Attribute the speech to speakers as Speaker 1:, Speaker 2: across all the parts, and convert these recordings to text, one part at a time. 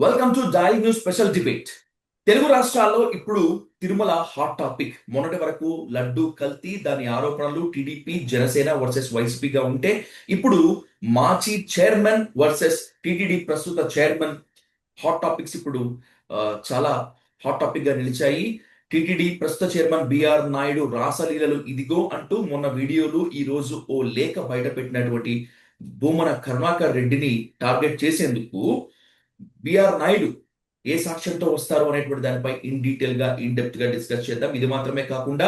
Speaker 1: Welcome to daily news special debate. Telugu రాష్ట్రాల్లో ఇప్పుడు Tirumala hot topic. మొన్నటి వరకు లడ్డు కల్తీ దాని ఆరోపణలు టీడీపీ జనసేన వర్సెస్ వైసీపీగా ఉంటే ఇప్పుడు మాజీ చైర్మన్ వర్సెస్ టీటీడీ ప్రస్తుత చైర్మన్ హాట్ టాపిక్స్ ఇప్పుడు చాలా హాట్ టాపిక్ గా నిలిచాయి. టీటీడీ ప్రస్తుత చైర్మన్ బిఆర్ నాయుడు రాసలీలలు ఇదిగో అంటూ మొన్న వీడియోలు ఈ రోజు ఓ లేఖ బయట పెట్టినటువంటి భూమన కరుణాకర్ రెడ్డిని టార్గెట్ చేసేందుకు బిఆర్ నాయుడు ఏ సాక్ష్యంతో వస్తారు అనేటువంటి దానిపై ఇన్ డీటెయిల్ గా ఇన్ డెప్త్ గా డిస్కస్ చేద్దాం. ఇది మాత్రమే కాకుండా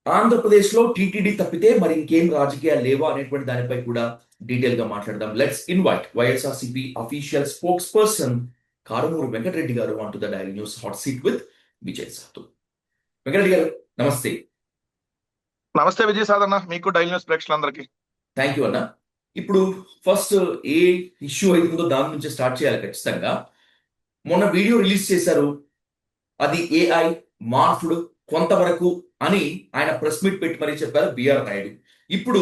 Speaker 1: ఆంధ్రప్రదేశ్ లో టీటీడీ తప్పితే మరి ఇంకేం రాజకీయాలు లేవా అనేటువంటి దానిపై కూడా డీటెయిల్ గా మాట్లాడదాం. Let's invite YSRCP official spokesperson Karumuru Venkata Reddy garu on to the daily news hot seat with Vijay సాతు. వెంకటరెడ్డి గారు నమస్తే.
Speaker 2: నమస్తే విజయ్ సాధన, మీకు డైలీ న్యూస్ ప్రేక్షకులందరికీ
Speaker 1: థ్యాంక్ యూ అన్న. ఇప్పుడు ఫస్ట్ ఏ ఇష్యూ అవుతుందో దాని నుంచి స్టార్ట్ చేయాలి ఖచ్చితంగా. మొన్న వీడియో రిలీజ్ చేశారు, అది ఏఐ మార్పుడు కొంతవరకు అని ఆయన ప్రెస్ మీట్ పెట్టి మరీ చెప్పారు బిఆర్ నాయుడు. ఇప్పుడు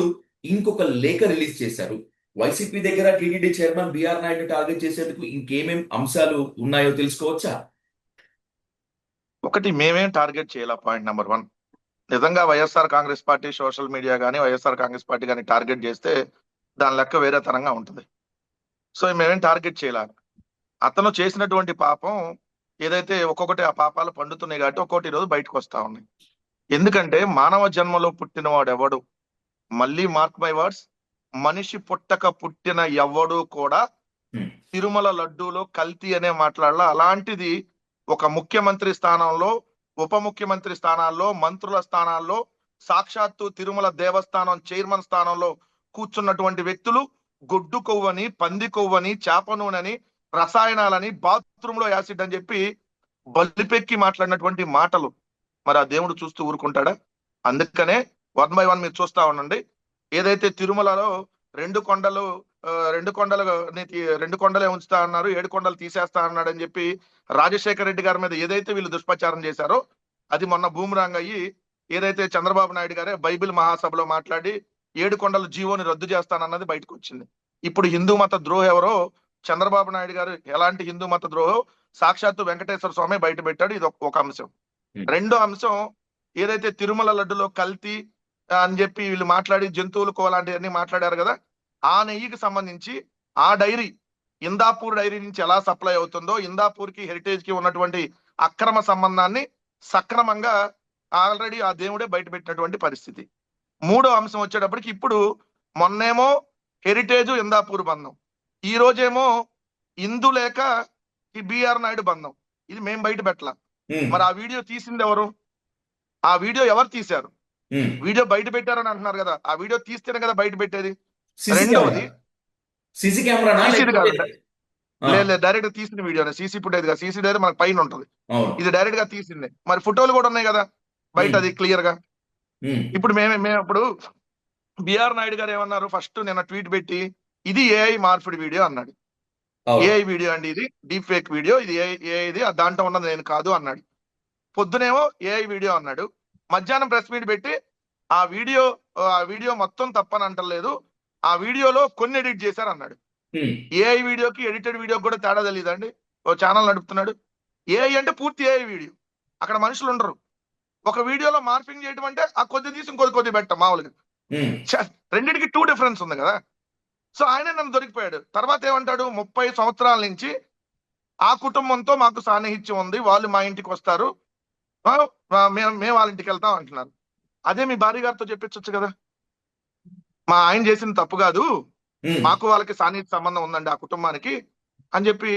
Speaker 1: ఇంకొక లేఖ రిలీజ్ చేశారు. వైసీపీ దగ్గర TTD chairman B R Naidu target చేసేందుకు ఇంకేమేం అంశాలు ఉన్నాయో తెలుసుకోవచ్చా?
Speaker 2: ఒకటి, మేమేం టార్గెట్ చేయాల. పాయింట్ నెంబర్ 1, నిజంగా YSR Congress party social media కానీ వైఎస్ఆర్ కాంగ్రెస్ పార్టీ కానీ టార్గెట్ చేస్తే దాని లెక్క వేరే తరంగా ఉంటుంది. సో మేమేం టార్గెట్ చేయాల. అతను చేసినటువంటి పాపం ఏదైతే ఒక్కొక్కటి ఆ పాపాలు పండుతున్నాయి కాబట్టి ఒక్కొక్కటి ఈరోజు బయటకు వస్తా ఉన్నాయి. ఎందుకంటే మానవ జన్మలో పుట్టినవాడు ఎవడు, మళ్ళీ మార్క్ మై వర్డ్స్, మనిషి పుట్టక పుట్టిన ఎవడు కూడా తిరుమల లడ్డూలో కల్తీ అనే మాట్లాడాల. అలాంటిది ఒక ముఖ్యమంత్రి స్థానంలో, ఉప ముఖ్యమంత్రి స్థానాల్లో, మంత్రుల స్థానాల్లో, సాక్షాత్తు తిరుమల దేవస్థానం చైర్మన్ స్థానంలో కూర్చున్నటువంటి వ్యక్తులు గొడ్డు కొవ్వని, పంది కొవ్వని, చేప నూనెని, రసాయనాలని, బాత్రూమ్ లో యాసిడ్ అని చెప్పి బలిపెక్కి మాట్లాడినటువంటి మాటలు మరి ఆ దేవుడు చూస్తూ ఊరుకుంటాడా? అందుకనే 1 by 1 మీరు చూస్తా ఉండండి. ఏదైతే తిరుమలలో రెండు కొండలే ఉంచుతా అన్నారు, 7 కొండలు తీసేస్తా అన్నాడు అని చెప్పి రాజశేఖర రెడ్డి గారి మీద ఏదైతే వీళ్ళు దుష్ప్రచారం చేశారో అది మొన్న బూమరాంగ్ అయ్యి ఏదైతే చంద్రబాబు నాయుడు గారే బైబిల్ మహాసభలో మాట్లాడి 7 కొండల జీవోని రద్దు చేస్తానన్నది బయటకు వచ్చింది. ఇప్పుడు హిందూ మత ద్రోహం ఎవరో చంద్రబాబు నాయుడు గారు ఎలాంటి హిందూ మత ద్రోహం సాక్షాత్తు వెంకటేశ్వర స్వామి బయట పెట్టాడు. ఇది ఒక అంశం. రెండో అంశం, ఏదైతే తిరుమల లడ్డులో కల్తీ అని చెప్పి వీళ్ళు మాట్లాడి జంతువులకు అలాంటివన్నీ మాట్లాడారు కదా, ఆ నెయ్యికి సంబంధించి ఆ డైరీ ఇందాపూర్ డైరీ నుంచి ఎలా సప్లై అవుతుందో, ఇందాపూర్ కి హెరిటేజ్ కి ఉన్నటువంటి అక్రమ సంబంధాన్ని సక్రమంగా ఆల్రెడీ ఆ దేవుడే బయట పెట్టినటువంటి పరిస్థితి. మూడో అంశం వచ్చేటప్పటికి ఇప్పుడు మొన్నేమో హెరిటేజ్ ఇందాపూర్ బంధం, ఈ రోజేమో ఇందు లేక ఈ బిఆర్ నాయుడు బంధం. ఇది మేము బయట పెట్టలా. మరి ఆ వీడియో తీసింది ఎవరు? ఆ వీడియో ఎవరు తీశారు? వీడియో బయట పెట్టారని అంటున్నారు కదా, ఆ వీడియో తీస్తేనే కదా బయట పెట్టేది. రెండవది లేదు, డైరెక్ట్ తీసిన వీడియోనే. సీసీ ఫుటేజ్ గా, సీసీ డైరెక్ట్ మనకు పైన ఉంటది, ఇది డైరెక్ట్ గా తీసిందే. మరి ఫోటోలు కూడా ఉన్నాయి కదా బయట, అది క్లియర్ గా. ఇప్పుడు మేము ఇప్పుడు బిఆర్ నాయుడు గారు ఏమన్నారు, ఫస్ట్ నిన్న ట్వీట్ పెట్టి ఇది ఏఐ మార్పిడి వీడియో అన్నాడు. ఏఐ వీడియో అండి, ఇది డీప్ ఫేక్ వీడియో, ఇది ఏఐది, దాంట్లో ఉన్నది నేను కాదు అన్నాడు. పొద్దునేమో ఏఐ వీడియో అన్నాడు, మధ్యాహ్నం ప్రెస్ మీట్ పెట్టి ఆ వీడియో మొత్తం తప్పని అంటలేదు, ఆ వీడియోలో కొన్ని ఎడిట్ చేశారు అన్నాడు. ఏఐ వీడియోకి ఎడిటెడ్ వీడియోకి కూడా తేడా తెలియదండి. ఓ ఛానల్ నడుపుతున్నాడు. ఏఐ అంటే పూర్తి ఏఐ వీడియో, అక్కడ మనుషులు ఉండరు. ఒక వీడియోలో మార్పింగ్ చేయడం అంటే ఆ కొద్ది తీసి కొద్ది పెట్ట మామూలుగా. రెండింటికి 2 డిఫరెన్స్ ఉంది కదా. సో ఆయన నన్ను దొరికిపోయాడు. తర్వాత ఏమంటాడు, 30 సంవత్సరాల నుంచి ఆ కుటుంబంతో మాకు సాన్నిహిత్యం ఉంది, వాళ్ళు మా ఇంటికి వస్తారు, మేము వాళ్ళ ఇంటికి వెళ్తాం అంటున్నారు. అదే మీ భార్య గారితో చెప్పించవచ్చు కదా, మా ఆయన చేసిన తప్పు కాదు, మాకు వాళ్ళకి సాన్నిహిత్య సంబంధం ఉందండి ఆ కుటుంబానికి అని చెప్పి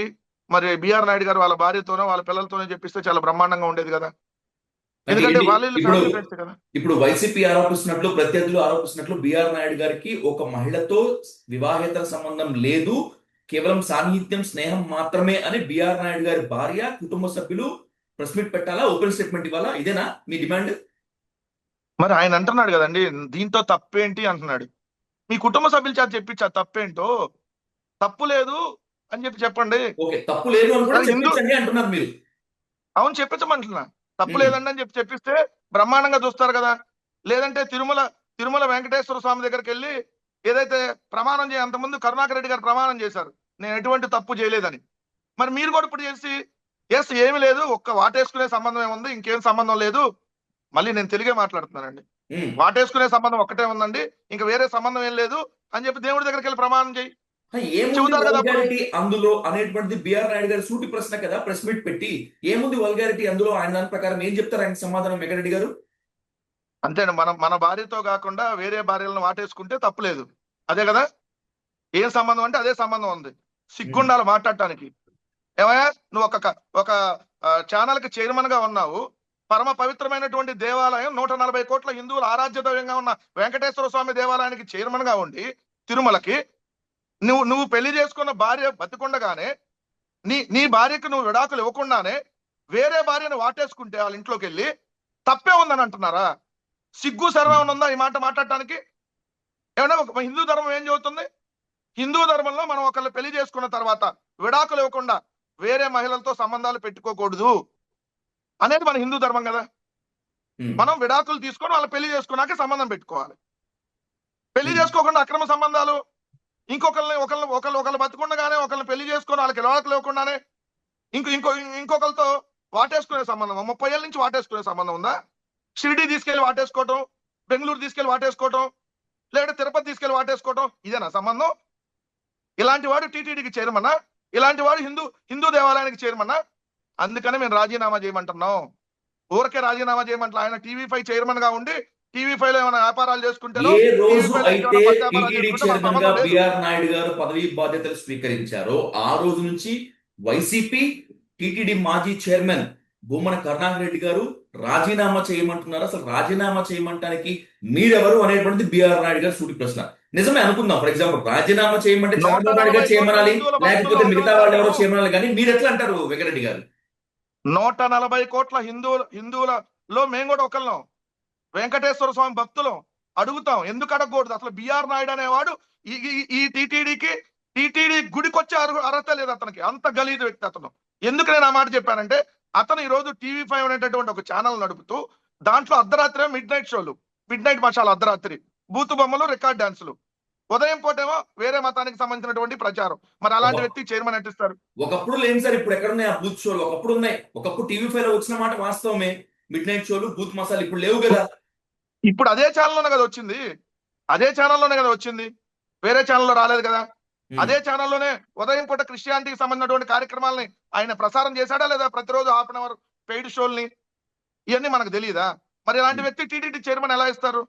Speaker 2: మరి బిఆర్ నాయుడు గారు వాళ్ళ భార్యతోనో వాళ్ళ పిల్లలతోనో చెప్పిస్తే చాలా బ్రహ్మాండంగా ఉండేది కదా. ఎందుకంటే
Speaker 1: ఇప్పుడు వైసీపీ ఆరోపిస్తున్నట్లు, ప్రత్యర్థులు ఆరోపిస్తున్నట్లు బిఆర్ నాయుడు గారికి ఒక మహిళతో వివాహేతర సంబంధం లేదు, కేవలం సాన్నిహిత్యం స్నేహం మాత్రమే అని బిఆర్ నాయుడు గారి భార్య కుటుంబ సభ్యులు ప్రెస్ మీట్ పెట్టాలా, ఓపెన్ స్టేట్మెంట్ ఇవ్వాలా? ఇదేనా మీ డిమాండ్?
Speaker 2: మరి ఆయన అంటున్నాడు కదండి, దీంతో తప్పేంటి అంటున్నాడు. మీ కుటుంబ సభ్యుల చేత చెప్పించా తప్పేంటో. తప్పు లేదు అని చెప్పండి.
Speaker 1: తప్పు లేదు అంటున్నారు మీరు.
Speaker 2: అవును, చెప్పించమంటున్నా. తప్పు లేదండి అని చెప్పిస్తే బ్రహ్మాండంగా చూస్తారు కదా. లేదంటే తిరుమల వెంకటేశ్వర స్వామి దగ్గరికి వెళ్ళి ఏదైతే ప్రమాణం అంతకుముందు కరుణాకర్ రెడ్డి గారు ప్రమాణం చేశారు, నేను ఎటువంటి తప్పు చేయలేదని. మరి మీరు కూడా ఇప్పుడు చేసి ఎస్ ఏమి లేదు, ఒక్క వాటేసుకునే సంబంధం ఏముంది, ఇంకేం సంబంధం లేదు. మళ్ళీ నేను తెలుగే మాట్లాడుతున్నానండి. వాటేసుకునే సంబంధం ఒక్కటే ఉందండి, ఇంకా వేరే సంబంధం ఏం లేదు అని చెప్పి దేవుడి దగ్గరికి వెళ్ళి ప్రమాణం చేయి,
Speaker 1: ఏముంది
Speaker 2: చెబుతారు కదా అప్పుడు.
Speaker 1: వల్గారిటీ అందులో అనేటువంటిది బిఆర్ నాయుడు గారు సూటి ప్రశ్న కదా, ప్రెస్ మీట్ పెట్టి ఏముంది వల్గారిటీ అందులో, ఆయన దాని ప్రకారం ఏం చెప్తారు ఆయన సమాధానం వెంకటరెడ్డి గారు?
Speaker 2: అంతేనా, మన భార్యతో కాకుండా వేరే భార్యలను వాటేసుకుంటే తప్పులేదు, అదే కదా. ఏం సంబంధం అంటే అదే సంబంధం ఉంది, సిగ్గుండాలి మాట్లాడటానికి. ఏమయ్యా నువ్వు ఒక ఛానల్ కి చైర్మన్ గా ఉన్నావు, పరమ పవిత్రమైనటువంటి దేవాలయం 140 కోట్ల హిందువుల ఆరాధ్య దైవంగా ఉన్న వెంకటేశ్వర స్వామి దేవాలయానికి చైర్మన్ గా ఉండి తిరుమలకి నువ్వు పెళ్లి చేసుకున్న భార్య బతికుండగానే నీ భార్యకు నువ్వు విడాకులు ఇవ్వకుండానే వేరే భార్యను వాటేసుకుంటే వాళ్ళ ఇంట్లోకి వెళ్ళి తప్పే ఉందని అంటున్నారా? సిగ్గు సర్వం ఉందా ఈ మాట మాట్లాడటానికి? ఏమన్నా ఒక హిందూ ధర్మం ఏం చెబుతుంది? హిందూ ధర్మంలో మనం ఒకళ్ళు పెళ్లి చేసుకున్న తర్వాత విడాకులు ఇవ్వకుండా వేరే మహిళలతో సంబంధాలు పెట్టుకోకూడదు అనేది మన హిందూ ధర్మం కదా. మనం విడాకులు తీసుకొని వాళ్ళు పెళ్లి చేసుకున్నాక సంబంధం పెట్టుకోవాలి. పెళ్లి చేసుకోకుండా అక్రమ సంబంధాలు, ఒకళ్ళు బతుకుండగానే ఒకళ్ళని పెళ్లి చేసుకొని వాళ్ళకి విడాకులు ఇవ్వకుండానే ఇంకొకరితో వాటేసుకునే సంబంధం, 30 ఏళ్ళ నుంచి వాటేసుకునే సంబంధం ఉందా? షిరిడి తీసుకెళ్లి వాటేసుకోవటం, బెంగళూరు తీసుకెళ్లి వాటేసుకోవటం, లేదా తిరుపతి తీసుకెళ్లి వాటేసుకోవటం, ఇదేనా సంబంధం? ఇలాంటి వాడు టీటీడీకి చేరమన్నా, ఇలాంటి వాడు హిందూ దేవాలయానికి చేరమన్నా. అందుకని మేము రాజీనామా చేయమంటున్నాం. ఊరికే రాజీనామా చేయమంటాం. ఆయన టీవీ5 చైర్మన్ గా ఉండి టీవీ5 లో ఏమైనా వ్యాపారాలు చేసుకుంటే,
Speaker 1: ఏ రోజు అయితే టీటీడీ చైర్మన్ గా బిఆర్ నాయుడు గారు పదవి బాధ్యతలు స్వీకరించారో ఆ రోజు నుంచి వైసీపీ టీటీడీ మాజీ చైర్మన్ భూమన కరుణాకర్ రెడ్డి గారు రాజీనామా చేయమంటున్నారు. అసలు రాజీనామా చేయమంటానికి మీరెవరు అనేటువంటిది బిఆర్ నాయుడు గారు సూటి ప్రశ్న. నిజమే అనుకుందాం, ఫర్ ఎగ్జాంపుల్ రాజీనామా చేయమంటే చంద్రబాబు నాయుడు గారు చేయమనాలి, లేకపోతే మిగతా వాళ్ళు ఎవరో చేయమనాలి, కానీ మీరు ఎట్లా అంటారు వెంకటరెడ్డి గారు?
Speaker 2: 140 కోట్ల హిందువులలో మేము కూడా ఒకళ్ళం, వెంకటేశ్వర స్వామి భక్తులం. అడుగుతాం, ఎందుకు అడగకూడదు? అసలు బిఆర్ నాయుడు అనేవాడు ఈ టీటీడీ గుడికి వచ్చే అర్హత లేదు అతనికి, అంత గలీజు వ్యక్తి అతను. ఎందుకు నేను ఆ మాట చెప్పానంటే, అతను ఈ రోజు టీవీ5 అనేటటువంటి ఒక ఛానల్ నడుపుతూ దాంట్లో అర్ధరాత్రి మిడ్ నైట్ షోలు, మిడ్ నైట్ మషాలు, అర్ధరాత్రి బూతు బొమ్మలు, రికార్డ్ డాన్సులు, ఉదయం పూటేమో వేరే మతానికి సంబంధించినటువంటి ప్రచారం. మరి అలాంటి వ్యక్తి చైర్మన్ అంటిస్తారు?
Speaker 1: ఒకప్పుడు లేని సార్, ఇప్పుడు ఎక్కడ ఉన్నాయి ఆ బూత్ షోలు? ఒకప్పుడు ఉన్నాయి, ఒకప్పుడు టీవీ5 లో వచ్చిన మాట వాస్తవమే, మిడ్ నైట్ షోలు, బూత్ మసాలు ఇప్పుడు లేవు కదా.
Speaker 2: ఇప్పుడు అదే ఛానల్లోనే కదా వచ్చింది, అదే ఛానల్లోనే కదా వచ్చింది, వేరే ఛానల్లో రాలేదు కదా. అదే ఛానల్లోనే ఉదయం పూట క్రిస్టియానిటీకి సంబంధించినటువంటి కార్యక్రమాలని ఆయన ప్రసారం చేశాడా లేదా? ప్రతిరోజు ½ అన్ అవర్ పెయిడ్ షోల్ని, ఇవన్నీ మనకు తెలియదా? మరి ఇలాంటి వ్యక్తి టీటీడీ చైర్మన్ ఎలా ఇస్తారు?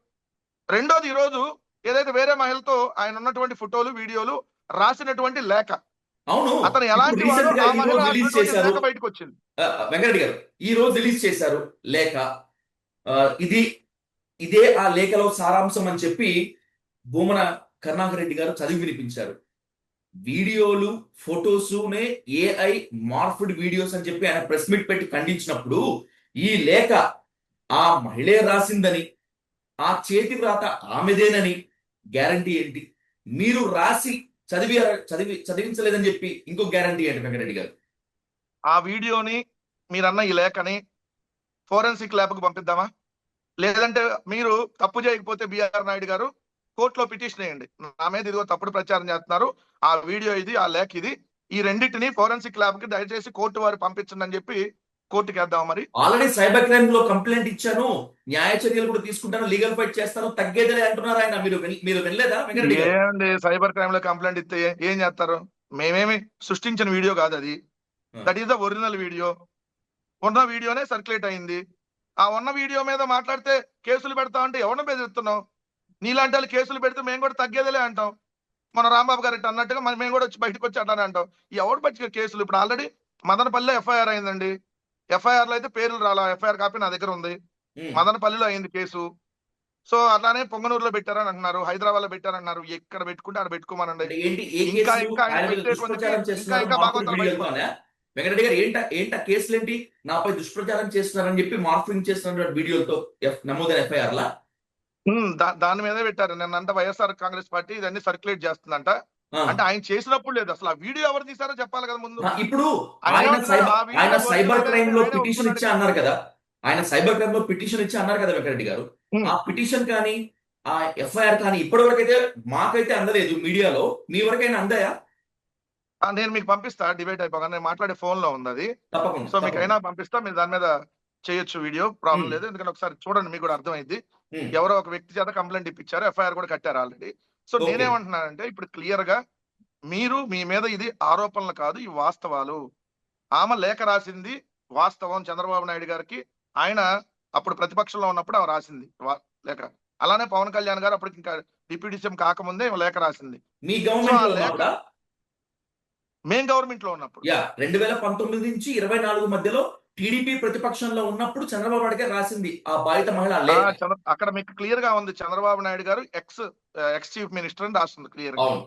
Speaker 2: రెండోది, ఈ రోజు ఏదైతే వేరే మహిళతో ఆయన ఉన్నటువంటి ఫోటోలు, వీడియోలు, రాసినటువంటి లేఖ,
Speaker 1: అవును,
Speaker 2: అతను ఎలాంటి వాడో ఆ మహిళ
Speaker 1: రిలీజ్ చేశారు
Speaker 2: లేఖ బయటకు వచ్చింది.
Speaker 1: వెంకటరెడ్డి గారు ఈ రోజు రిలీజ్ చేశారు లేఖ. ఇదే ఆ లేఖలో సారాంశం అని చెప్పి భూమన కరుణాకర్ రెడ్డి గారు చదివి వినిపించారు. వీడియోలు, ఫొటోస్నే ఏఐ మార్ఫ్డ్ వీడియోస్ అని చెప్పి ఆయన ప్రెస్ మీట్ పెట్టి ఖండించినప్పుడు, ఈ లేఖ ఆ మహిళే రాసిందని, ఆ చేతి వ్రాత ఆమెదేనని గ్యారంటీ ఏంటి? మీరు రాసి చదివించలేదని చెప్పి ఇంకో గ్యారంటీ ఏంటి వెంకటరెడ్డి గారు?
Speaker 2: ఆ వీడియోని, మీరన్న ఈ లేఖని ఫోరెన్సిక్ ల్యాబ్ కు పంపిద్దామా? లేదంటే మీరు తప్పు చేయకపోతే బిఆర్ నాయుడు గారు కోర్టులో పిటిషన్ వేయండి, నా మీద ఇదిగో తప్పుడు ప్రచారం చేస్తున్నారు, ఆ వీడియో ఇది, ఆ లేఖ ఇది, ఈ రెండింటిని ఫోరెన్సిక్ ల్యాబ్ కి దయచేసి కోర్టు వారు పంపించండి అని చెప్పి కోర్టుకి వేద్దాం. మరి
Speaker 1: ఆల్రెడీ సైబర్ క్రైమ్ లో కంప్లైంట్ ఇచ్చాను, న్యాయ చర్యలు కూడా తీసుకుంటాను, లీగల్ ఫైట్ చేస్తాను, తగ్గేదిలే అంటున్నారు ఆయన. మీరు వెళ్ళలేదా వెంకటరెడ్డి గారు?
Speaker 2: ఏండి సైబర్ క్రైమ్ లో కంప్లైంట్ ఇస్తే ఏం చేస్తారు? మేమేమి సృష్టించిన వీడియో కాదు అది, that is the original video. ఉన్న వీడియోనే సర్క్యులేట్ అయింది. ఆ ఉన్న వీడియో మీద మాట్లాడితే కేసులు పెడతా అంటే ఎవరిని బెదిరిస్తున్నావు? నీలాంటి వాళ్ళు కేసులు పెడితే మేము కూడా తగ్గేదిలే అంటాం. మన రాంబాబు గారు అన్నట్టుగా మేము కూడా వచ్చి బయటకు వచ్చి అంటానే అంటాం. ఎవడు పచ్చి కేసులు? ఇప్పుడు ఆల్రెడీ మదనపల్లిలో ఎఫ్ఐఆర్ అయిందండి. ఎఫ్ఐఆర్ లో అయితే పేర్లు రాలా, ఎఫ్ఐఆర్ కాపీ నా దగ్గర ఉంది. మదనపల్లిలో అయింది కేసు. సో అట్లానే పొంగనూరులో పెట్టారని అంటున్నారు, హైదరాబాద్ లో పెట్టారన్నారు. ఎక్కడ పెట్టుకుంటే అక్కడ పెట్టుకోమనండి. ఇంకా
Speaker 1: వెంకటరెడ్డి గారు ఏంట కేసులు ఏంటి? నాపై దుష్ప్రచారం చేస్తున్నారని చెప్పి మార్ఫింగ్ చేస్తున్న వీడియోతో నమోదైన ఎఫ్ఐఆర్ లా
Speaker 2: దాని మీదే పెట్టారు. నిన్నంట వైఎస్ఆర్ కాంగ్రెస్ పార్టీ ఇదన్నీ సర్క్యులేట్ చేస్తుందంట. అంటే ఆయన చేసినప్పుడు లేదు. అసలు ఆ వీడియో ఎవరు తీసారో చెప్పాలి కదా ముందు.
Speaker 1: ఇప్పుడు ఆయన సైబర్ క్రైమ్ లో పిటిషన్ ఇచ్చా అన్నారు కదా, ఆయన సైబర్ క్రైమ్ లో పిటిషన్ ఇచ్చి అన్నారు కదా వెంకటరెడ్డి గారు. ఆ పిటిషన్ కానీ ఆ ఎఫ్ఐఆర్ కానీ ఇప్పటి వరకు అయితే మాకైతే అందలేదు మీడియాలో, మీ వరకైనా అందాయా?
Speaker 2: నేను మీకు పంపిస్తా డిబేట్ అయిపోగానే, నేను మాట్లాడే ఫోన్ లో ఉంది అది.
Speaker 1: తప్పకుండా
Speaker 2: సో మీకు
Speaker 1: తప్పకుండా.
Speaker 2: అయినా పంపిస్తా, మీరు దాని మీద చేయొచ్చు వీడియో, ప్రాబ్లం
Speaker 1: ఉమ్,
Speaker 2: లేదు. ఎందుకంటే ఒకసారి చూడండి, మీకు కూడా అర్థమైంది.
Speaker 1: ఉమ్,
Speaker 2: ఎవరో ఒక వ్యక్తి చేత కంప్లైంట్ ఇప్పించారు, ఎఫ్ఐఆర్ కూడా కట్టారు ఆల్రెడీ. So
Speaker 1: okay.
Speaker 2: నేనేమంటున్నానంటే ఇప్పుడు క్లియర్ గా మీరు మీ మీద ఇది ఆరోపణలు కాదు, ఈ వాస్తవాలు. ఆమె లేఖ రాసింది వాస్తవం చంద్రబాబు నాయుడు గారికి. ఆయన అప్పుడు ప్రతిపక్షంలో ఉన్నప్పుడు ఆమె రాసింది లేఖ. అలానే పవన్ కళ్యాణ్ గారు అప్పటికి ఇంకా డిప్యూటీ సీఎం కాకముందే ఈమె లేఖ రాసింది.
Speaker 1: మీ
Speaker 2: సో
Speaker 1: గవర్నమెంట్
Speaker 2: ఆ
Speaker 1: లో
Speaker 2: లేఖ
Speaker 1: ఉన్నప్పుడా?
Speaker 2: మేం గవర్నమెంట్ లో ఉన్నప్పుడు.
Speaker 1: 2019 నుంచి 24 మధ్యలో టీడీపీ ప్రతిపక్షంలో ఉన్నప్పుడు చంద్రబాబు నాయుడు గారు రాసింది ఆ బాధిత మహిళ లేఖ.
Speaker 2: అక్కడ మీకు క్లియర్ గా ఉంది, చంద్రబాబు నాయుడు గారు ఎక్స్ చీఫ్ మినిస్టర్ అని రాస్తుంది క్లియర్ గా.
Speaker 1: అవును.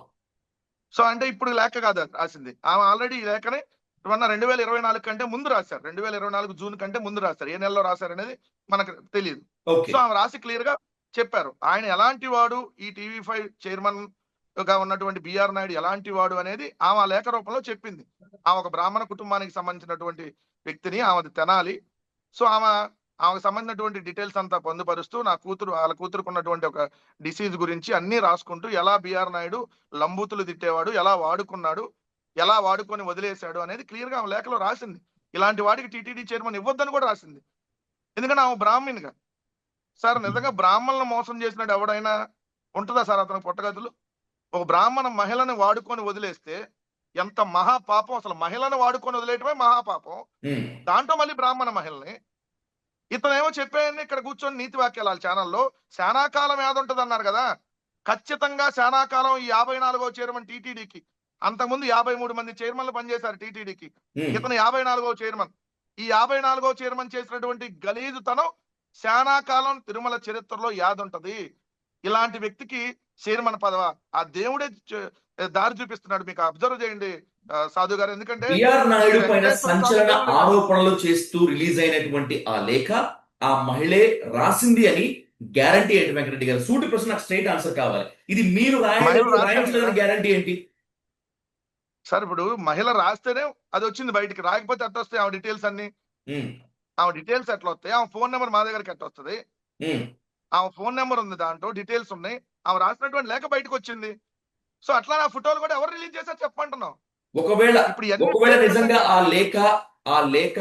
Speaker 2: సో అంటే ఇప్పుడు లేఖ కాదు అది రాసింది, ఆమె ఆల్రెడీ ఈ లేఖని 2024 కంటే ముందు రాశారు. 2024 జూన్ కంటే ముందు రాశారు. ఏ నెలలో రాశారు అనేది మనకు తెలియదు.
Speaker 1: ఓకే.
Speaker 2: సో ఆమె రాసి క్లియర్ గా చెప్పారు ఆయన ఎలాంటి వాడు, ఈ టీవీ5 చైర్మన్ గా ఉన్నటువంటి బిఆర్ నాయుడు ఎలాంటి వాడు అనేది ఆమె ఆ లేఖ రూపంలో చెప్పింది. ఆమె ఒక బ్రాహ్మణ కుటుంబానికి సంబంధించినటువంటి వ్యక్తిని, ఆమెది తెనాలి. సో ఆమెకు సంబంధించినటువంటి డీటెయిల్స్ అంతా పొందుపరుస్తూ వాళ్ళ కూతురుకు ఉన్నటువంటి ఒక డిసీజ్ గురించి అన్ని రాసుకుంటూ, ఎలా బిఆర్ నాయుడు లంబూతులు తిట్టేవాడు, ఎలా వాడుకున్నాడు, ఎలా వాడుకొని వదిలేశాడు అనేది క్లియర్ గా ఆమె లేఖలో రాసింది. ఇలాంటి వాడికి టీటీడీ చైర్మన్ ఇవ్వద్దని కూడా రాసింది. ఎందుకంటే ఆమె బ్రాహ్మణిగా. సార్ నిజంగా బ్రాహ్మణులను మోసం చేసినట్టు ఎవడైనా ఉంటుందా సార్ అతను పుట్టగతులు? ఒక బ్రాహ్మణ మహిళను వాడుకొని వదిలేస్తే ఎంత మహాపాపం. అసలు మహిళను వాడుకొని వదిలేయటమే మహాపాపం,
Speaker 1: ఉమ్,
Speaker 2: దాంట్లో మళ్ళీ బ్రాహ్మణ మహిళని. ఇతనేమో చెప్పాయని ఇక్కడ కూర్చొని నీతి వాక్యాల ఛానల్లో శానాకాలం ఏదుంటది అన్నారు కదా. ఖచ్చితంగా శానాకాలం ఈ 54వ చైర్మన్ టీటీడీకి. అంతకుముందు 53 మంది చైర్మన్లు పనిచేశారు టీటీడీకి.
Speaker 1: ఉమ్.
Speaker 2: ఇతను 54వ చైర్మన్. ఈ 54వ చైర్మన్ చేసినటువంటి గలీజుతనం శానాకాలం తిరుమల చరిత్రలో యాదుంటది. ఇలాంటి వ్యక్తికి చైర్మన్ పదవ ఆ దేవుడే దారి చూపిస్తున్నాడు. మీకు అబ్జర్వ్ చేయండి సాధు గారు. ఎందుకంటే
Speaker 1: బిఆర్ నాయుడు పైన
Speaker 2: వెంకటేశ్వర స్వామి
Speaker 1: సంచలన
Speaker 2: దేవుడు కాదు.
Speaker 1: ఆరోపణలు చేస్తూ రిలీజ్ అయినటువంటి ఆ లేఖ ఆ మహిళే రాసింది అని గ్యారంటీ ఏంటి వెంకటరెడ్డి గారు? సూటి ప్రశ్న, నాకు స్ట్రైట్ ఆన్సర్ కావాలి. ఇది మీరు
Speaker 2: మహిళ రాశారు
Speaker 1: రాయించలేదని
Speaker 2: కదా
Speaker 1: గ్యారంటీ ఏంటి?
Speaker 2: సార్. ఇప్పుడు మహిళ రాస్తేనే అది వచ్చింది బయటికి, రాకపోతే ఎట్లా వస్తాయి ఆమె డీటెయిల్స్ అన్ని?
Speaker 1: ఉమ్,
Speaker 2: ఆమె డీటెయిల్స్ ఎట్లా వస్తాయి? ఆమె ఫోన్ నెంబర్ మా దగ్గరికి ఎట్లా వస్తుంది?
Speaker 1: ఉమ్.
Speaker 2: ఆమె ఫోన్ నెంబర్ ఉంది, దాంట్లో డీటెయిల్స్ ఉన్నాయి. ఆమె రాసినటువంటి లేఖ బయటకు వచ్చింది. సో అట్లా నా ఫోటోలు కూడా ఎవరు రిలీజ్ చేశారు చెప్పమంటున్నావు?
Speaker 1: ఒకవేళ
Speaker 2: ఇప్పుడు ఇవన్నీ
Speaker 1: ఒకవేళ నిజంగా ఆ లేఖ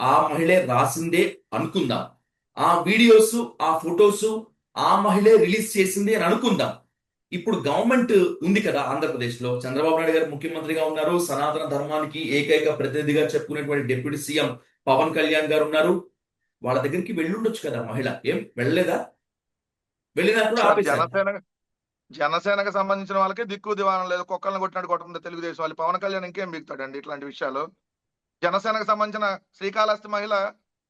Speaker 1: ఆ మహిళే రాసిందే అనుకుందాం, ఆ వీడియోస్ ఆ ఫొటోస్ ఆ మహిళే రిలీజ్ చేసింది అని అనుకుందాం. ఇప్పుడు గవర్నమెంట్ ఉంది కదా ఆంధ్రప్రదేశ్ లో, చంద్రబాబు నాయుడు గారు ముఖ్యమంత్రిగా ఉన్నారు, సనాతన ధర్మానికి ఏకైక ప్రతినిధిగా చెప్పుకునేటువంటి డిప్యూటీ సీఎం పవన్ కళ్యాణ్ గారు ఉన్నారు. వాళ్ళ దగ్గరికి వెళ్ళుండొచ్చు కదా మహిళ, ఏం వెళ్ళలేదా? వెళ్ళినా కూడా
Speaker 2: సార్
Speaker 1: ఆపేశారు.
Speaker 2: జనసేనకు సంబంధించిన వాళ్ళకి దిక్కు దివానం లేదు, కుక్కలను కొట్టినట్టు కొట్టింది తెలుగుదేశం వాళ్ళు. పవన్ కళ్యాణ్ ఇంకేం బిగుతాడండి ఇట్లాంటి విషయాలు? జనసేనకు సంబంధించిన శ్రీకాళహస్తి మహిళ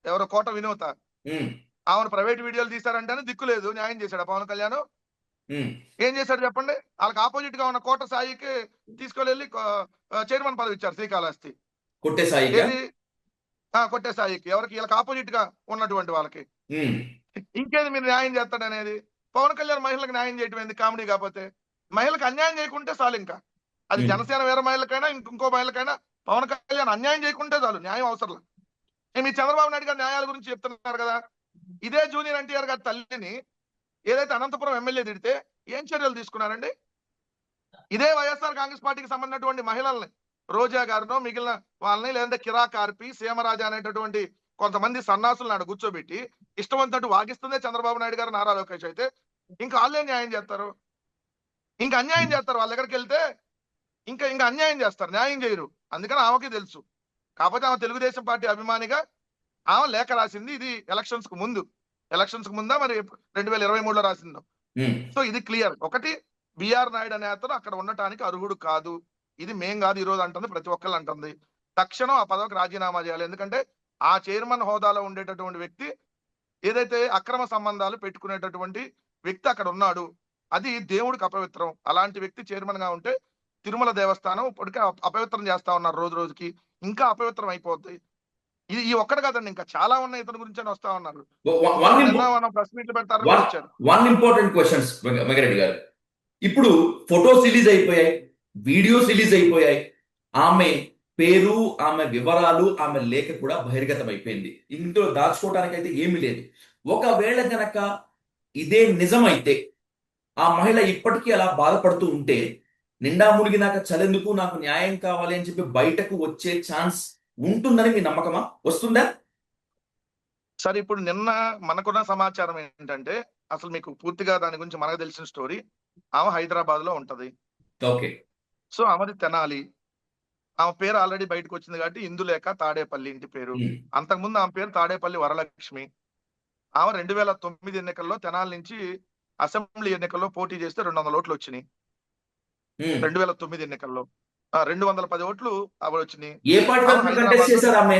Speaker 2: ఎవరో కోట వినూత,
Speaker 1: ఉమ్,
Speaker 2: ఆమెను ప్రైవేట్ వీడియోలు తీశారంటేనే దిక్కు లేదు. న్యాయం చేశాడు పవన్ కళ్యాణ్?
Speaker 1: ఉమ్.
Speaker 2: ఏం చేశాడు చెప్పండి? వాళ్ళకి ఆపోజిట్ గా ఉన్న కోట సాయికి తీసుకెళ్ళి చైర్మన్ పదవి ఇచ్చారు శ్రీకాళహస్తి.
Speaker 1: కొట్టే సాయిగా.
Speaker 2: ఏది కొట్టే సాయికి, ఎవరికి? వీళ్ళకి ఆపోజిట్ గా ఉన్నటువంటి వాళ్ళకి.
Speaker 1: ఉమ్,
Speaker 2: ఇంకేది మీరు న్యాయం చేస్తాడనేది? పవన్ కళ్యాణ్ మహిళలకు న్యాయం చేయటం ఏంది కామెడీ? కాకపోతే మహిళలకు అన్యాయం చేయకుంటే చాలు. ఇంకా అది
Speaker 1: ఉమ్.
Speaker 2: జనసేన వేరే మహిళకైనా ఇంకో మహిళకైనా పవన్ కళ్యాణ్ అన్యాయం చేయకుంటే చాలు, న్యాయం అవసరం. మీ చంద్రబాబు నాయుడు గారు న్యాయాల గురించి చెప్తున్నారు కదా. ఇదే జూనియర్ ఎన్టీఆర్ గారి తల్లిని ఏదైతే అనంతపురం ఎమ్మెల్యే తిడితే ఏం చర్యలు తీసుకున్నారండి? ఇదే వైఎస్ఆర్ కాంగ్రెస్ పార్టీకి సంబంధించినటువంటి మహిళల్ని, రోజా గారినో మిగిలిన వాళ్ళని, లేదంటే కిరా కార్పి, సీమరాజా అనేటటువంటి కొంతమంది సన్నాసులను ఆడ కూర్చోబెట్టి ఇష్టవంతట్టు వాగిస్తుందే చంద్రబాబు నాయుడు గారు, నారా లోకేష్ అయితే. ఇంకా వాళ్ళే న్యాయం చేస్తారు, ఇంకా అన్యాయం చేస్తారు. వాళ్ళ దగ్గరికి వెళ్తే ఇంకా అన్యాయం చేస్తారు, న్యాయం చేయరు. అందుకని ఆమెకి తెలుసు. కాకపోతే ఆమె తెలుగుదేశం పార్టీ అభిమానిగా ఆమె లేఖ రాసింది. ఇది ఎలక్షన్స్ కు ముందా మరి 2023లో రాసిందో?
Speaker 1: ఉమ్.
Speaker 2: సో ఇది క్లియర్. ఒకటి, బిఆర్ నాయుడు అనే అతను అక్కడ ఉండటానికి అర్హుడు కాదు. ఇది మేం కాదు ఈ రోజు అంటుంది, ప్రతి ఒక్కళ్ళు అంటుంది. తక్షణం ఆ పదవికి రాజీనామా చేయాలి. ఎందుకంటే ఆ చైర్మన్ హోదాలో ఉండేటటువంటి వ్యక్తి, ఏదైతే అక్రమ సంబంధాలు పెట్టుకునేటటువంటి వ్యక్తి అక్కడ ఉన్నాడు, అది దేవుడికి అపవిత్రం. అలాంటి వ్యక్తి చైర్మన్ గా ఉంటే తిరుమల దేవస్థానం ఇప్పటికే అపవిత్రం చేస్తా ఉన్నారు, రోజు రోజుకి ఇంకా అపవిత్రం అయిపోద్ది. ఇది ఈ ఒక్కటి కాదండి, ఇంకా చాలా ఉన్నాయి. ఇతని గురించి వస్తా ఉన్నారు. ప్రెస్ మీట్లు పెడతారు వచ్చారు.
Speaker 1: వన్ ఇంపార్టెంట్ క్వశ్చన్స్ వెంకరెడ్డి గారు. ఇప్పుడు ఫొటోస్ రిలీజ్ అయిపోయాయి, వీడియోస్ రిలీజ్ అయిపోయాయి, ఆమె పేరు, ఆమె వివరాలు, ఆమె లేఖ కూడా బహిర్గతం అయిపోయింది. ఇందులో దాచుకోవడానికి అయితే ఏమీ లేదు. ఒకవేళ గనక ఇదే నిజమైతే, ఆ మహిళ ఇప్పటికీ అలా బాధపడుతూ ఉంటే, నిండా మునిగినాక చలెందుకు, నాకు న్యాయం కావాలి అని చెప్పి బయటకు వచ్చే ఛాన్స్ ఉంటుందని మీ నమ్మకమా? వస్తుందా?
Speaker 2: సరే, ఇప్పుడు నిన్న మనకున్న సమాచారం ఏంటంటే, అసలు మీకు పూర్తిగా దాని గురించి మనకు తెలిసిన స్టోరీ. ఆమె హైదరాబాద్ లో ఉంటది.
Speaker 1: ఓకే.
Speaker 2: సో ఆమెది తెనాలి. ఆమె పేరు ఆల్రెడీ బయటకు వచ్చింది కాబట్టి ఇందులేక తాడేపల్లి ఇంటి పేరు.
Speaker 1: ఉమ్,
Speaker 2: అంతకుముందు ఆమె పేరు తాడేపల్లి వరలక్ష్మి. ఆమె 2009 ఎన్నికల్లో తెనాలి నుంచి అసెంబ్లీ ఎన్నికల్లో పోటీ చేస్తే 200 ఓట్లు వచ్చినాయి.
Speaker 1: ఉమ్.
Speaker 2: 2009 ఎన్నికల్లో 210 ఓట్లు ఆవిడ వచ్చినాయి.
Speaker 1: ఏ పార్టీ
Speaker 2: ఆమె
Speaker 1: తరఫున కంటెస్ట్
Speaker 2: హైదరాబాద్ లో
Speaker 1: చేశారు ఆమె?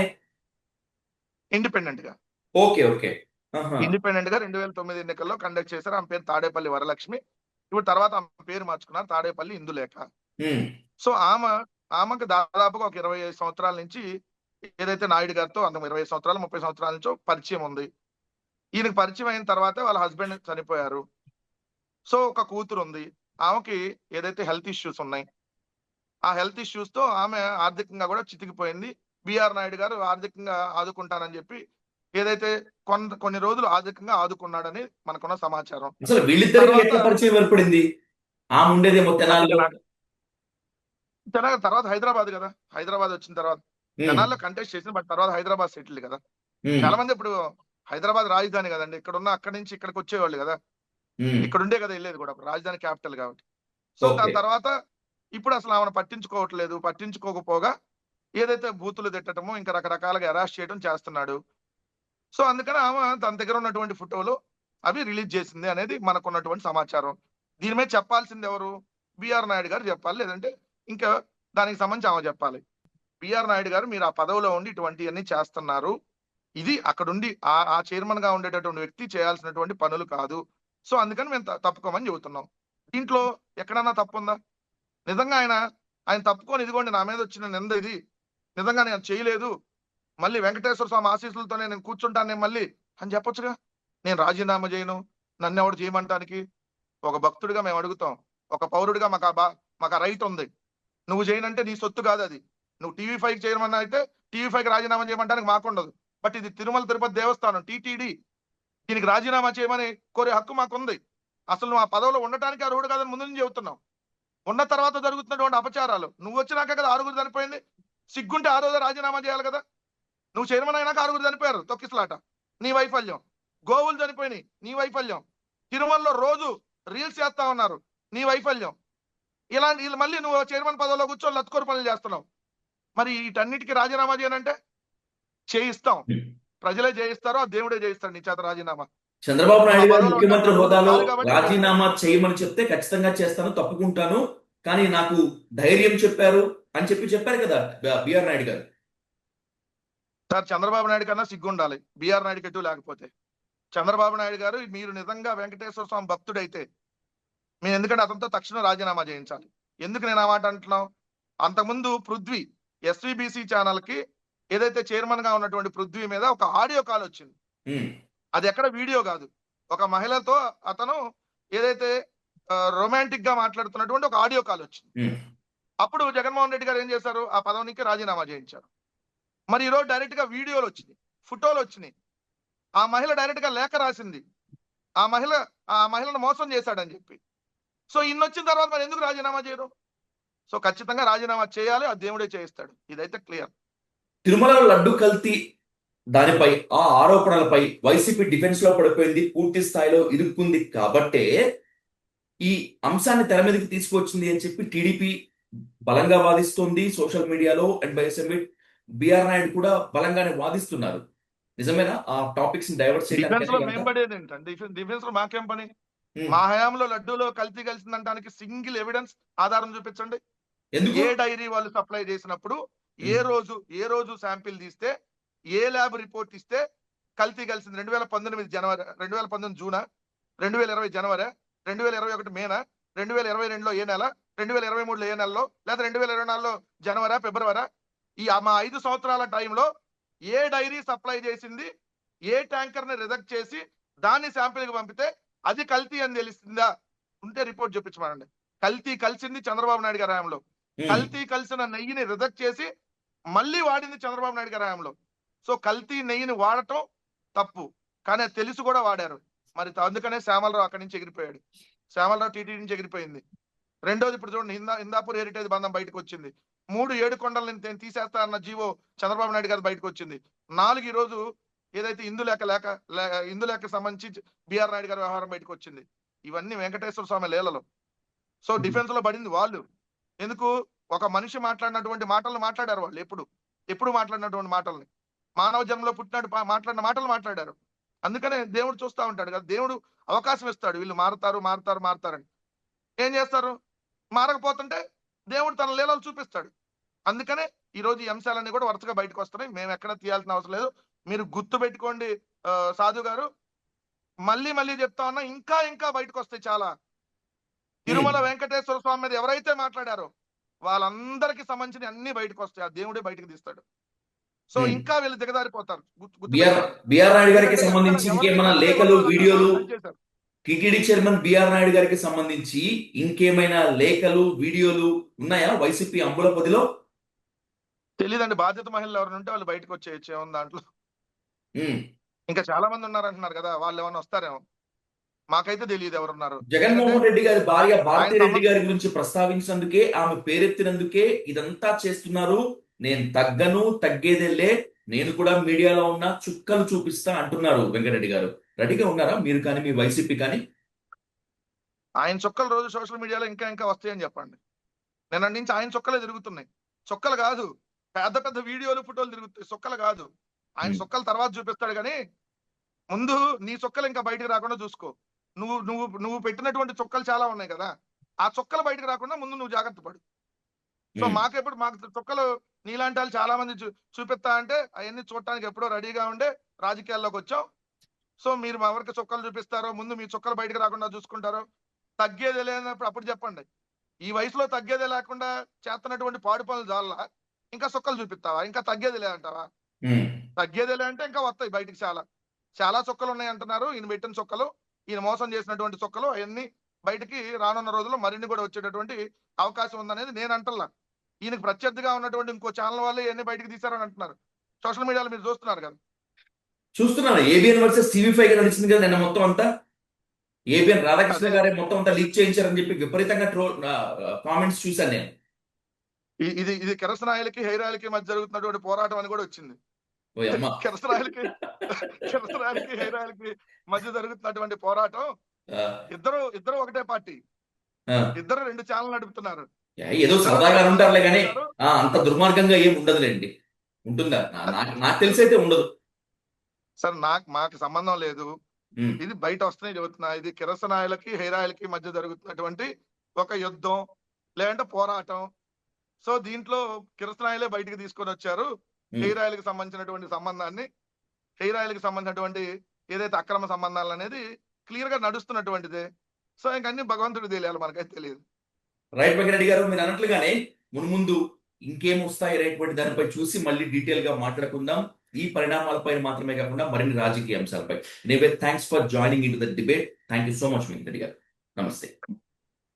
Speaker 2: ఇండిపెండెంట్ గా
Speaker 1: ఓకే, ఓకే. ఆహా.
Speaker 2: 2009 ఎన్నికల్లో కండక్ట్ చేశారు. ఆమె పేరు తాడేపల్లి వరలక్ష్మి. ఇప్పుడు తర్వాత ఆమె పేరు మార్చుకున్నారు, తాడేపల్లి ఇందులేఖ.
Speaker 1: ఉమ్,
Speaker 2: సో ఆమెకు దాదాపుగా ఒక 25 సంవత్సరాల నుంచి ఏదైతే నాయుడు గారితో అంత 20 సంవత్సరాలు 30 సంవత్సరాల నుంచో పరిచయం ఉంది. ఈయనకు పరిచయం అయిన తర్వాత వాళ్ళ హస్బెండ్ చనిపోయారు. సో ఒక కూతురు ఉంది. ఆమెకి ఏదైతే హెల్త్ ఇష్యూస్ ఉన్నాయి, ఆ హెల్త్ ఇష్యూస్ తో ఆమె ఆర్థికంగా కూడా చితికిపోయింది. బిఆర్ నాయుడు గారు ఆర్థికంగా ఆదుకుంటానని చెప్పి ఏదైతే కొన్ని రోజులు ఆర్థికంగా ఆదుకున్నాడని మనకున్న సమాచారం.
Speaker 1: అసలు వీళ్ళిద్దరికి
Speaker 2: తర్వాత
Speaker 1: ఎట్లా పరిచయం ఏర్పడింది? ఆమె ఉండేదేమో తెనాల్లో.
Speaker 2: తర్వాత హైదరాబాద్ కదా, హైదరాబాద్ వచ్చిన తర్వాత
Speaker 1: ఉమ్,
Speaker 2: తెనాల్లో కంటెస్ట్ చేసింది. బట్ తర్వాత హైదరాబాద్ సెటిల్ కదా.
Speaker 1: ఉమ్,
Speaker 2: చాలా మంది ఇప్పుడు హైదరాబాద్ రాజధాని కదండి, ఇక్కడ ఉన్న అక్కడి నుంచి ఇక్కడికి వచ్చేవాళ్ళు కదా.
Speaker 1: ఉమ్.
Speaker 2: ఇక్కడ ఉండే కదా వెళ్ళేది కూడా, రాజధాని క్యాపిటల్ కాబట్టి. So
Speaker 1: okay.
Speaker 2: దాని తర్వాత ఇప్పుడు అసలు ఆమెను పట్టించుకోవట్లేదు. పట్టించుకోకపోగా ఏదైతే బూతులు తిట్టడమో ఇంకా రకరకాలుగా అరెస్ట్ చేయడం చేస్తున్నాడు. సో అందుకని ఆమె తన దగ్గర ఉన్నటువంటి ఫోటోలు అవి రిలీజ్ చేసింది అనేది మనకున్నటువంటి సమాచారం. దీని మీద చెప్పాల్సింది ఎవరు? బిఆర్ నాయుడు గారు చెప్పాలి, లేదంటే ఇంకా దానికి సంబంధించి ఆమె చెప్పాలి. బిఆర్ నాయుడు గారు, మీరు ఆ పదవిలో ఉండి ఇటువంటివన్నీ చేస్తున్నారు, ఇది అక్కడుండి ఆ చైర్మన్ గా ఉండేటటువంటి వ్యక్తి చేయాల్సినటువంటి పనులు కాదు. సో అందుకని మేము తప్పుకోమని చెబుతున్నాం. దీంట్లో ఎక్కడన్నా తప్పు ఉందా? నిజంగా ఆయన తప్పుకొని, ఇదిగోండి నా మీద వచ్చిన నింద ఇది, నిజంగా నేను చేయలేదు, మళ్ళీ వెంకటేశ్వర స్వామి ఆశీస్సులతోనే నేను కూర్చుంటాను నేను మళ్ళీ అని చెప్పొచ్చుగా. నేను రాజీనామా చేయను, నన్ను ఎవడు చేయమంటానికి? ఒక భక్తుడిగా మేము అడుగుతాం, ఒక పౌరుడిగా మాకు ఆ రైట్ ఉంది. నువ్వు చేయనంటే నీ సొత్తు కాదు అది. నువ్వు టీవీ5 చేయమన్నా అయితే టీవీ5కి రాజీనామా చేయమంటానికి మాకుండదు. బట్ ఇది తిరుమల తిరుపతి దేవస్థానం, టీటీడీ, దీనికి రాజీనామా చేయమని కోరే హక్కు మాకుంది. అసలు నువ్వు ఆ పదవిలో ఉండటానికి అర్హుడు కాదని ముందు నుంచి చెబుతున్నావు. ఉన్న తర్వాత జరుగుతున్నటువంటి అపచారాలు, నువ్వు వచ్చినాక కదా 6 చనిపోయింది. సిగ్గుంటే ఆ రోజే రాజీనామా చేయాలి కదా. నువ్వు చైర్మన్ అయినాక 6 చనిపోయారు తొక్కిసలాట, నీ వైఫల్యం. గోవులు చనిపోయినాయి, నీ వైఫల్యం. తిరుమలలో రోజు రీల్స్ చేస్తా ఉన్నారు, నీ వైఫల్యం. ఇలాంటి మళ్ళీ నువ్వు చైర్మన్ పదవిలో కూర్చొని లత్కోరు పనులు చేస్తున్నావు. మరి వీటన్నిటికీ రాజీనామా చేయనంటే చేయిస్తాం.
Speaker 1: ఉమ్.
Speaker 2: ప్రజలే చేయిస్తారో ఆ దేవుడే చేయిస్తాడు నీ చేత రాజీనామా.
Speaker 1: చంద్రబాబు నాయుడు గారు
Speaker 2: పదవిలో
Speaker 1: ముఖ్యమంత్రి
Speaker 2: ఉండడానికి
Speaker 1: హోదాలో
Speaker 2: కాదు కాబట్టి
Speaker 1: రాజీనామా చేయమని చెప్తే ఖచ్చితంగా చేస్తాను, తప్పుకుంటాను, కానీ నాకు ధైర్యం చెప్పారు అని చెప్పారు కదా బిఆర్ నాయుడు గారు.
Speaker 2: సార్, చంద్రబాబు నాయుడు కన్నా సిగ్గు ఉండాలి బిఆర్ నాయుడు ఎటు లేకపోతే. చంద్రబాబు నాయుడు గారు, మీరు నిజంగా వెంకటేశ్వర స్వామి భక్తుడైతే మేము ఎందుకంటే అతనితో తక్షణం రాజీనామా చేయించాలి. ఎందుకు నేను ఆ మాట అంటున్నావు? అంతకుముందు పృథ్వీ ఎస్వీబీసీ ఛానల్ కి ఏదైతే చైర్మన్ గా ఉన్నటువంటి పృథ్వీ మీద ఒక ఆడియో కాల్ వచ్చింది.
Speaker 1: ఉమ్,
Speaker 2: అది ఎక్కడ వీడియో కాదు, ఒక మహిళతో అతను ఏదైతే రొమాంటిక్ గా మాట్లాడుతున్నటువంటి ఒక ఆడియో కాల్ వచ్చింది.
Speaker 1: ఉమ్,
Speaker 2: అప్పుడు జగన్మోహన్ రెడ్డి గారు ఏం చేశారు? ఆ పదవికి రాజీనామా చేయించారు. మరి ఈరోజు డైరెక్ట్ గా వీడియోలు వచ్చినాయి, ఫోటోలు వచ్చినాయి. ఆ మహిళ డైరెక్ట్ గా లేఖ రాసింది, ఆ మహిళను మోసం చేశాడని చెప్పి. సో ఇన్ని వచ్చిన తర్వాత మరి ఎందుకు రాజీనామా చేయరు? సో ఖచ్చితంగా రాజీనామా చేయాలి, ఆ దేవుడే చేయిస్తాడు, ఇదైతే క్లియర్.
Speaker 1: తిరుమలలో లడ్డు కల్తీ దానిపై, ఆ ఆరోపణలపై వైసీపీ డిఫెన్స్ లో పడిపోయింది, పూర్తి స్థాయిలో ఇరుక్కుంది కాబట్టే ఈ అంశాన్ని తెర మీదకి తీసుకొచ్చింది అని చెప్పి టీడీపీ బలంగా వాదిస్తోంది సోషల్ మీడియాలో. అండ్ బై బిఆర్ నాయుడు కూడా బలంగానే వాదిస్తున్నారు. నిజమేనా? ఆ టాపిక్స్ ని డైవర్ట్
Speaker 2: డిఫెన్స్ లో మేము
Speaker 1: చేయడానికి
Speaker 2: పడేది ఏంటంటే, డిఫెన్స్ లో మాకేం పని? మా హయాంలో లడ్డూలో కల్తీ కలిసిందంటానికి సింగిల్ ఎవిడెన్స్ ఆధారం చూపించండి.
Speaker 1: ఎందుకు?
Speaker 2: ఏ డైరీ వాళ్ళు సప్లై చేసినప్పుడు ఏ రోజు శాంపిల్ తీస్తే, ఏ ల్యాబ్ రిపోర్ట్ ఇస్తే కల్తీ కలిసింది? 2019 జనవరి, 2019 జూనా, 2020 జనవరి, 2021 మేనా, 2022లో ఏ నెల, 2023లో ఏ నెలలో, లేదా 2024లో జనవరి ఫిబ్రవరి? మా 5 సంవత్సరాల టైంలో ఏ డైరీ సప్లై చేసింది, ఏ ట్యాంకర్ ని రిజెక్ట్ చేసి దాన్ని శాంపిల్ కి పంపితే అది కల్తీ అని తెలిసిందా? ఉంటే రిపోర్ట్ చూపించమనండి. కల్తీ కలిసింది చంద్రబాబు నాయుడు గారి హయాంలో. కల్తీ కలిసిన నెయ్యిని రిజెక్ట్ చేసి మళ్ళీ వాడింది చంద్రబాబు నాయుడు గారి హయాంలో. సో కల్తీ నెయ్యిని వాడటం తప్పు, కానీ అది తెలిసి కూడా వాడారు. మరి అందుకనే శ్యామలరావు అక్కడి నుంచి ఎగిరిపోయాడు, శ్యామలరావు టీటీడీ నుంచి ఎగిరిపోయింది. రెండోది ఇప్పుడు చూడండి హిందాపూర్ హెరిటేజ్ బంధం బయటకు వచ్చింది. 3 ఏడుకొండలని నేను తీసేస్తా అన్న జీవో చంద్రబాబు నాయుడు గారు బయటకు వచ్చింది. 4 ఈ రోజు ఏదైతే ఇందు లేఖకు సంబంధించి బిఆర్ నాయుడు గారి వ్యవహారం బయటకు వచ్చింది. ఇవన్నీ వెంకటేశ్వర స్వామి లీలలు. సో డిఫెన్స్ లో పడింది వాళ్ళు. ఎందుకు? ఒక మనిషి మాట్లాడినటువంటి మాటలను మాట్లాడారు వాళ్ళు. ఎప్పుడు మాట్లాడినటువంటి మాటల్ని, మానవ జన్మలో పుట్టినాడు మాట్లాడిన మాటలు మాట్లాడారు. అందుకనే దేవుడు చూస్తా ఉంటాడు కదా, దేవుడు అవకాశం ఇస్తాడు, వీళ్ళు మారుతారని. ఏం చేస్తారు? మారకపోతుంటే దేవుడు తన లీలలు చూపిస్తాడు. అందుకనే ఈ రోజు ఈ అంశాలన్నీ కూడా వరుసగా బయటకు వస్తున్నాయి. మేము ఎక్కడ తీయాల్సిన అవసరం లేదు. మీరు గుర్తు పెట్టుకోండి సాధు గారు, మళ్ళీ చెప్తా ఉన్నా, ఇంకా బయటకు వస్తాయి చాలా. తిరుమల వెంకటేశ్వర స్వామి మీద ఎవరైతే మాట్లాడారో వాళ్ళందరికీ సంబంధించిన అన్ని బయటకు వస్తాయి. ఆ దేవుడే బయటకు తీస్తాడు. సో ఇంకా వీళ్ళు దిగదారిపోతారు.
Speaker 1: బిఆర్ నాయుడు గారికి సంబంధించి ఇంకేమైనా లేఖలు, వీడియోలు, టిటిడి చైర్మన్ బిఆర్ నాయుడు గారికి సంబంధించి ఇంకేమైనా లేఖలు, వీడియోలు ఉన్నాయా వైసీపీ అంబుల పొదిలో?
Speaker 2: తెలీదండి. బాధ్యత మహిళలు ఎవరైనా ఉంటే వాళ్ళు బయటకు వచ్చేయచ్చు ఏమన్నా దాంట్లో. ఇంకా చాలా మంది ఉన్నారంటున్నారు కదా, వాళ్ళు ఏమైనా వస్తారేమో, మాకైతే తెలియదు ఎవరున్నారు.
Speaker 1: జగన్మోహన్ రెడ్డి గారి భార్య భారతీ రెడ్డి గారి గురించి ప్రస్తావించినందుకే, ఆమె పేరెత్తినందుకే ఇదంతా చేస్తున్నారు. నేను తగ్గను, తగ్గేదేలే, నేను కూడా మీడియాలో ఉన్న చుక్కలు చూపిస్తా అంటున్నారు వెంకటరెడ్డి గారు. రెడీగా ఉన్నారా మీరు కానీ మీ వైసీపీ కానీ?
Speaker 2: ఆయన చుక్కలు రోజు సోషల్ మీడియాలో ఇంకా వస్తాయని చెప్పండి. నిన్న నుంచి ఆయన చుక్కలే తిరుగుతున్నాయి. చుక్కలు కాదు, పెద్ద వీడియోలు, ఫోటోలు తిరుగుతాయి. చుక్కలు కాదు. ఆయన చుక్కలు తర్వాత చూపిస్తాడు కానీ ముందు నీ చుక్కలు ఇంకా బయటకు రాకుండా చూసుకో. నువ్వు పెట్టినటువంటి చుక్కలు చాలా ఉన్నాయి కదా, ఆ చుక్కలు బయటకు రాకుండా ముందు నువ్వు జాగ్రత్త పడు. సో మాకు చుక్కలు నీలాంటి వాళ్ళు చాలా మంది చూపిస్తా అంటే అవన్నీ చూడటానికి ఎప్పుడో రెడీగా ఉండే రాజకీయాల్లోకి వచ్చాం. సో మీరు ఎవరికి చుక్కలు చూపిస్తారో ముందు మీ చుక్కలు బయటకు రాకుండా చూసుకుంటారో. తగ్గేది లేనప్పుడు అప్పుడు చెప్పండి. ఈ వయసులో తగ్గేదే లేకుండా చేస్తున్నటువంటి పాడు పనులు చాలా, ఇంకా చుక్కలు చూపిస్తావా? ఇంకా తగ్గేది లేదంటావా? తగ్గేది లే అంటే ఇంకా వస్తాయి బయటికి. చాలా చుక్కలు ఉన్నాయి అంటున్నారు. ఈయన పెట్టిన చుక్కలు, ఈయన మోసం చేసినటువంటి చుక్కలు, అవన్నీ బయటికి రానున్న రోజుల్లో మరిన్ని కూడా వచ్చేటటువంటి అవకాశం ఉందనేది నేను అంటల్లా. ఈయనకు ప్రత్యర్థిగా ఉన్నటువంటి ఇంకో ఛానల్ వాళ్ళు ఇవన్నీ బయటకు తీశారని అంటున్నారు. సోషల్ మీడియాలో మీరు చూస్తున్నారు కదా.
Speaker 1: చూస్తున్నాను. ఏబిఎన్ వర్సెస్ టీవీ5 గా నడిచింది కదా నిన్న మొత్తం అంతా. ఏబిఎన్ రాధాకృష్ణ గారే మొత్తం అంతా లీక్ చేయించారని చెప్పి విపరీతంగా కామెంట్స్ చూశాను నేను.
Speaker 2: ఇది కిరసనాయిలకి హెయిరాయిలకి మధ్య జరుగుతున్నటువంటి పోరాటం అని కూడా వచ్చింది. కిరసనాయిలకి హెయిరాయిలకి మధ్య జరుగుతున్నటువంటి పోరాటం. ఇద్దరు ఒకటే పార్టీ, ఇద్దరు 2 ఛానల్ నడుపుతున్నారు.
Speaker 1: ఏదో సరదాగా ఉంటారులే కానీ అంత దుర్మార్గంగా ఏం ఉండదులేండి. ఉంటుందా? నాకు తెలిసైతే ఉండదు
Speaker 2: సార్. మాకు సంబంధం లేదు. ఇది బయట వస్తున్నాయి చెబుతున్నా. ఇది కిరసనాయిలకి హెయిరాయిలకి మధ్య జరుగుతున్నటువంటి ఒక యుద్ధం లేదంటే పోరాటం. సో దీంట్లో కిరసనాయిలే బయటికి తీసుకొని వచ్చారు హెయిరాయిల్కి సంబంధించినటువంటి సంబంధాన్ని. హెయిరాయిల్కి సంబంధించినటువంటి ఏదైతే అక్రమ సంబంధాలు అనేది క్లియర్ గా నడుస్తున్నటువంటిదే. సో ఇంకన్నీ భగవంతుడు తెలియాలి, మనకైతే తెలియదు.
Speaker 1: రైట్ వెంకటరెడ్డి గారు, మీరు అన్నట్లుగానే మున్ముందు ఇంకేం వస్తాయి రైట్ దానిపై చూసి మళ్ళీ డీటెయిల్ గా మాట్లాడుకుందాం. ఈ పరిణామాలపై మాత్రమే కాకుండా మరిన్ని రాజకీయ అంశాలపై. Anyway, thanks for joining in to the debate. Thank you so much Venkata Reddy గారు. నమస్తే.